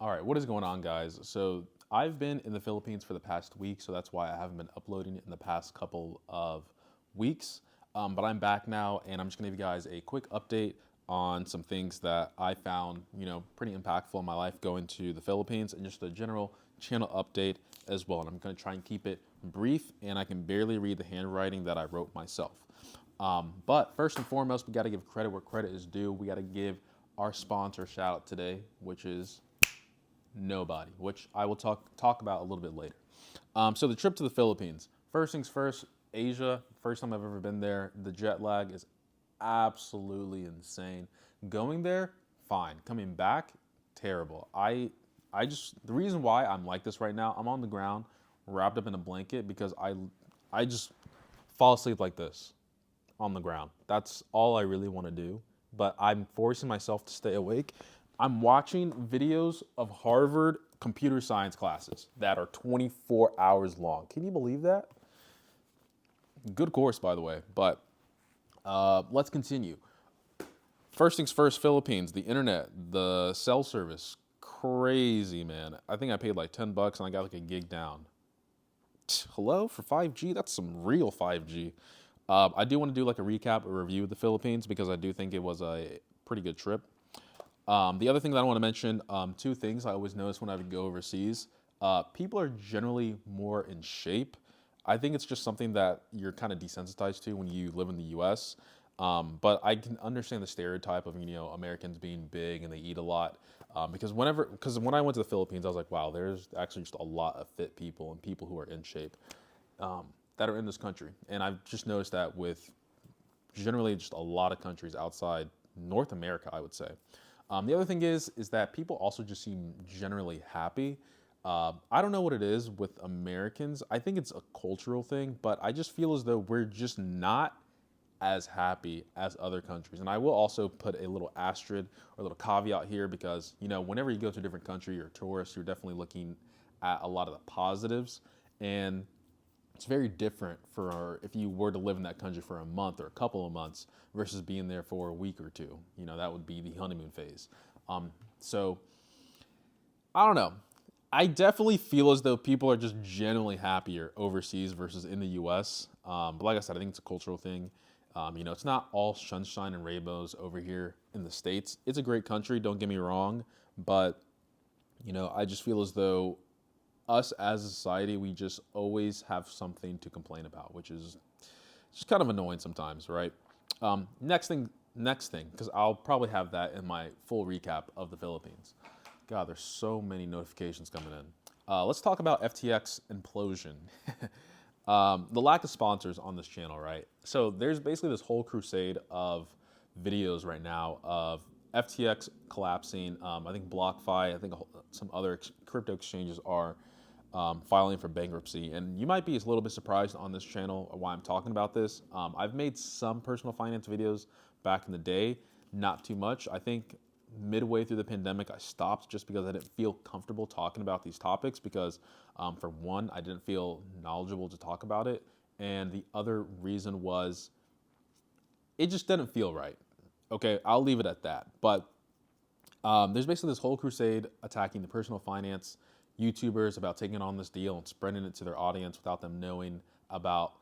All right, what is going on, guys? So I've been in the Philippines for the past week, so that's why I haven't been uploading in the past couple of weeks. But I'm back now, and I'm just gonna give you guys a quick update on some things that I found, pretty impactful in my life going to the Philippines, and just a general channel update as well. And I'm gonna try and keep it brief, and I can barely read the handwriting that I wrote myself. But first and foremost, we got to give credit where credit is due. We got to give our sponsor a shout out today, which is nobody, which I will talk about a little bit later. So the trip to the Philippines. First things first, Asia. First time I've ever been there. The jet lag is absolutely insane. Going there, fine. Coming back, terrible. I just the reason why I'm like this right now. I'm on the ground, wrapped up in a blanket because I just fall asleep like this on the ground. That's all I really want to do. But I'm forcing myself to stay awake. I'm watching videos of Harvard computer science classes that are 24 hours long. Can you believe that? Good course, by the way. But let's continue. First things first, Philippines, the internet, the cell service, crazy, man. I think I paid like $10 and I got like a gig down. Hello for 5G? That's some real 5G. I do want to do like a recap, a review of the Philippines because I do think it was a pretty good trip. The other thing that I want to mention, two things I always notice when I would go overseas. People are generally more in shape. I think it's just something that you're kind of desensitized to when you live in the U.S. But I can understand the stereotype of Americans being big and they eat a lot. Because when I went to the Philippines, I was like, wow, there's actually just a lot of fit people and people who are in shape that are in this country. And I've just noticed that with generally just a lot of countries outside North America, I would say. The other thing is that people also just seem generally happy. I don't know what it is with Americans. I think it's a cultural thing, but I just feel as though we're just not as happy as other countries. And I will also put a little asterisk or a little caveat here because, whenever you go to a different country, you're a tourist, you're definitely looking at a lot of the positives. And it's very different for if you were to live in that country for a month or a couple of months versus being there for a week or two. That would be the honeymoon phase. So I don't know. I definitely feel as though people are just generally happier overseas versus in the U.S. But like I said, I think it's a cultural thing. It's not all sunshine and rainbows over here in the States. It's a great country, don't get me wrong, but I just feel as though us as a society, we just always have something to complain about, which is just kind of annoying sometimes, right? Next thing, because I'll probably have that in my full recap of the Philippines. God, there's so many notifications coming in. Let's talk about FTX Implosion. The lack of sponsors on this channel, right? So there's basically this whole crusade of videos right now of FTX collapsing. I think BlockFi, I think some other crypto exchanges are filing for bankruptcy. And you might be a little bit surprised on this channel why I'm talking about this. I've made some personal finance videos back in the day, not too much. I think midway through the pandemic, I stopped just because I didn't feel comfortable talking about these topics because, for one, I didn't feel knowledgeable to talk about it. And the other reason was it just didn't feel right. Okay, I'll leave it at that. But there's basically this whole crusade attacking the personal finance YouTubers about taking on this deal and spreading it to their audience without them knowing about,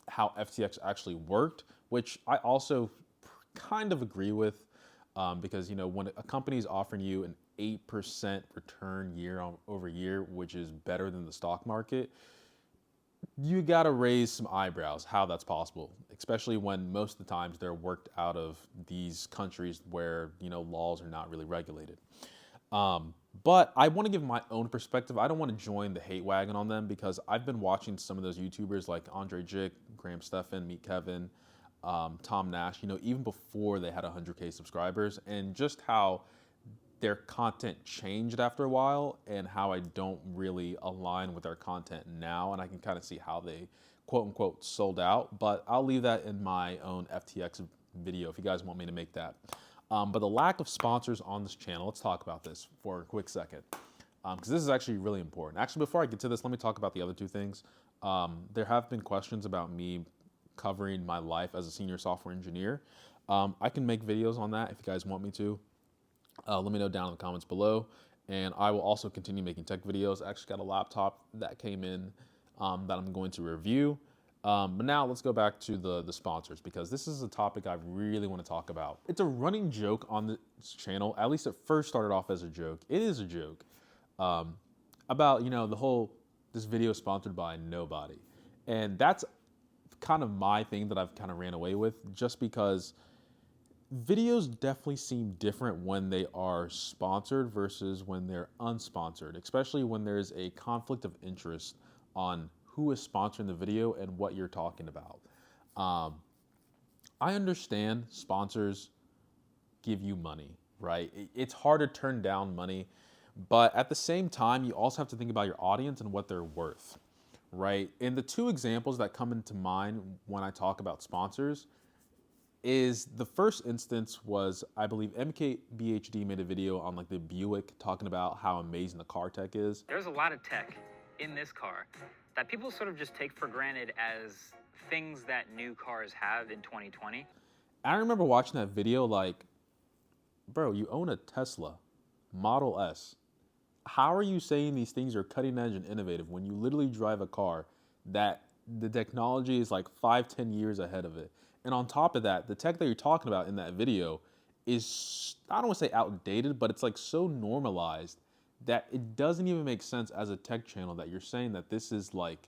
how FTX actually worked, which I also kind of agree with because, when a company is offering you an 8% return year over year, which is better than the stock market, you got to raise some eyebrows how that's possible, especially when most of the times they're worked out of these countries where, laws are not really regulated. But I want to give my own perspective. I don't want to join the hate wagon on them because I've been watching some of those YouTubers like Andre Jick, Graham Stephan, Meet Kevin, Tom Nash, even before they had 100K subscribers, and just how their content changed after a while and how I don't really align with their content now. And I can kind of see how they quote unquote sold out, but I'll leave that in my own FTX video if you guys want me to make that. But the lack of sponsors on this channel, let's talk about this for a quick second, because this is actually really important. Actually, before I get to this, let me talk about the other two things. There have been questions about me covering my life as a senior software engineer. I can make videos on that if you guys want me to. Let me know down in the comments below. and I will also continue making tech videos. I actually got a laptop that came in that I'm going to review. But now let's go back to the sponsors, because this is a topic I really want to talk about. It's a running joke on this channel. At least it first started off as a joke. It is a joke about, the whole, this video is sponsored by nobody. And that's kind of my thing that I've kind of ran away with, just because videos definitely seem different when they are sponsored versus when they're unsponsored, especially when there's a conflict of interest on who is sponsoring the video and what you're talking about. I understand sponsors give you money, right? It's hard to turn down money, but at the same time, you also have to think about your audience and what they're worth, right? And the two examples that come into mind when I talk about sponsors is, the first instance was, I believe MKBHD made a video on like the Buick, talking about how amazing the car tech is. There's a lot of tech in this car that people sort of just take for granted as things that new cars have in 2020. I remember watching that video like, bro, you own a Tesla Model S. How are you saying these things are cutting edge and innovative when you literally drive a car that the technology is like 5-10 years ahead of it? And on top of that, the tech that you're talking about in that video is, I don't want to say outdated, but it's like so normalized that it doesn't even make sense as a tech channel that you're saying that this is like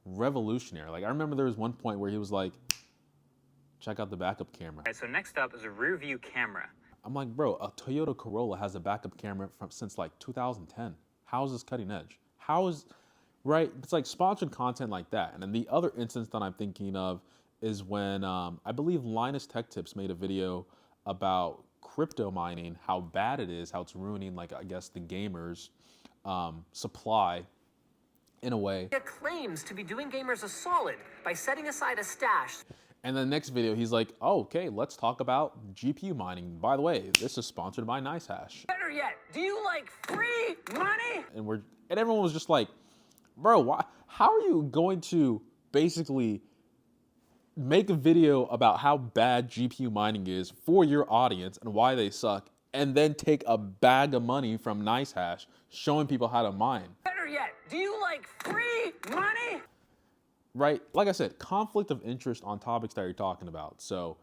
revolutionary. Like, I remember there was one point where he was like, check out the backup camera. Okay, so next up is a rear view camera. I'm like, bro, a Toyota Corolla has a backup camera since like 2010. How is this cutting edge? Right? It's like sponsored content like that. And then the other instance that I'm thinking of is when I believe Linus Tech Tips made a video about crypto mining, how bad it is, how it's ruining, like, I guess, the gamers' supply in a way. It claims to be doing gamers a solid by setting aside a stash. And then the next video, he's like, oh, okay, let's talk about GPU mining. By the way, this is sponsored by NiceHash. Better yet, do you like free money? And everyone was just like, bro, how are you going to basically make a video about how bad GPU mining is for your audience and why they suck, and then take a bag of money from NiceHash showing people how to mine? Better yet, do you like free money? Right? Like I said, conflict of interest on topics that you're talking about. So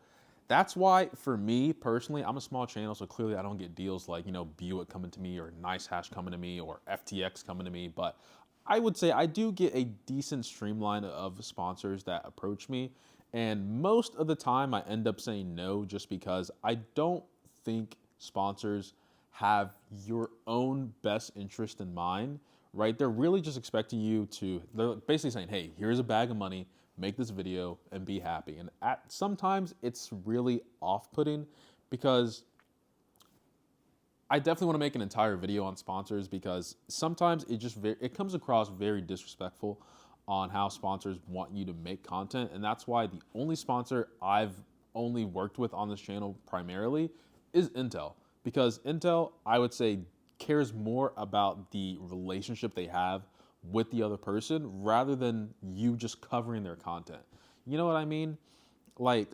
that's why, for me personally, I'm a small channel, so clearly I don't get deals like, Buick coming to me or NiceHash coming to me or FTX coming to me. But I would say I do get a decent streamline of sponsors that approach me. And most of the time I end up saying no, just because I don't think sponsors have your own best interest in mind, right? They're really just expecting you they're basically saying, hey, here's a bag of money, make this video and be happy. And sometimes it's really off-putting, because I definitely want to make an entire video on sponsors, because sometimes it comes across very disrespectful on how sponsors want you to make content. And that's why the only sponsor I've only worked with on this channel primarily is Intel, because Intel, I would say, cares more about the relationship they have with the other person rather than you just covering their content. You know what I mean? Like,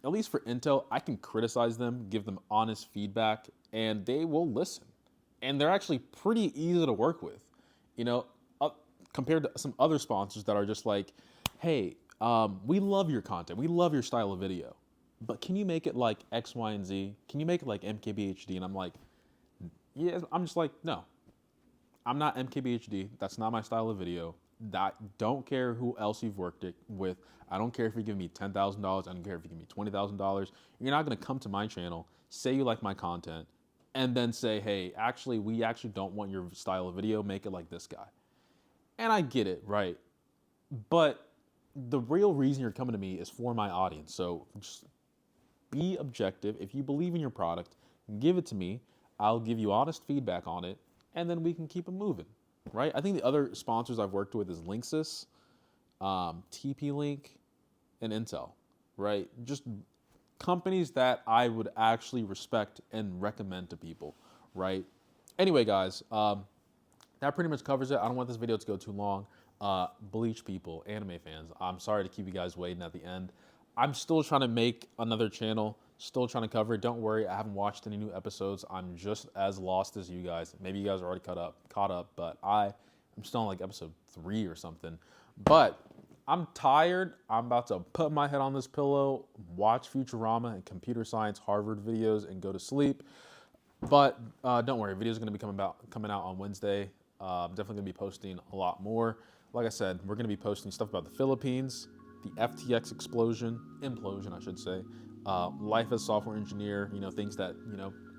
at least for Intel, I can criticize them, give them honest feedback, and they will listen. And they're actually pretty easy to work with, compared to some other sponsors that are just like, hey, we love your content, we love your style of video, but can you make it like X, Y, and Z? Can you make it like MKBHD? And I'm like, yeah, I'm just like, no, I'm not MKBHD. That's not my style of video. I don't care who else you've worked it with. I don't care if you give me $10,000. I don't care if you give me $20,000. You're not going to come to my channel, say you like my content, and then say, hey, we actually don't want your style of video. Make it like this guy. And I get it, right? But the real reason you're coming to me is for my audience. So just be objective. If you believe in your product, give it to me. I'll give you honest feedback on it, and then we can keep it moving, right? I think the other sponsors I've worked with is Linksys, TP-Link, and Intel, right? Just companies that I would actually respect and recommend to people, right? Anyway, guys, that pretty much covers it. I don't want this video to go too long. Bleach people, anime fans, I'm sorry to keep you guys waiting at the end. I'm still trying to make another channel, Still trying to cover it. Don't worry, I haven't watched any new episodes. I'm just as lost as you guys. Maybe you guys are already caught up, but I'm still on like episode 3 or something. But I'm tired. I'm about to put my head on this pillow, watch Futurama and computer science Harvard videos, and go to sleep. But don't worry, videos are going to be coming out on Wednesday. I'm definitely going to be posting a lot more. Like I said, we're going to be posting stuff about the Philippines, the FTX implosion, I should say, life as software engineer, things that,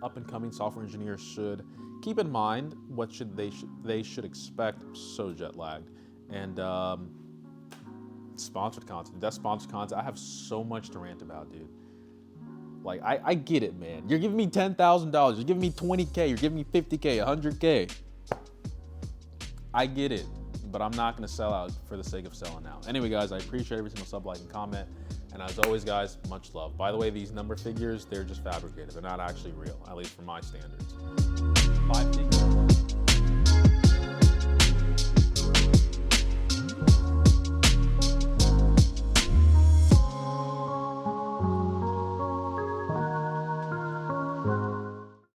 up and coming software engineers should keep in mind, what they should expect. I'm so jet lagged. And sponsored content. That's sponsored content. I have so much to rant about, dude. Like, I get it, man. You're giving me $10,000. You're giving me $20K. You're giving me $50K, $100K. I get it, but I'm not going to sell out for the sake of selling out. Anyway, guys, I appreciate every single sub, like, and comment. And as always, guys, much love. By the way, these number figures, they're just fabricated. They're not actually real, at least for my standards. 5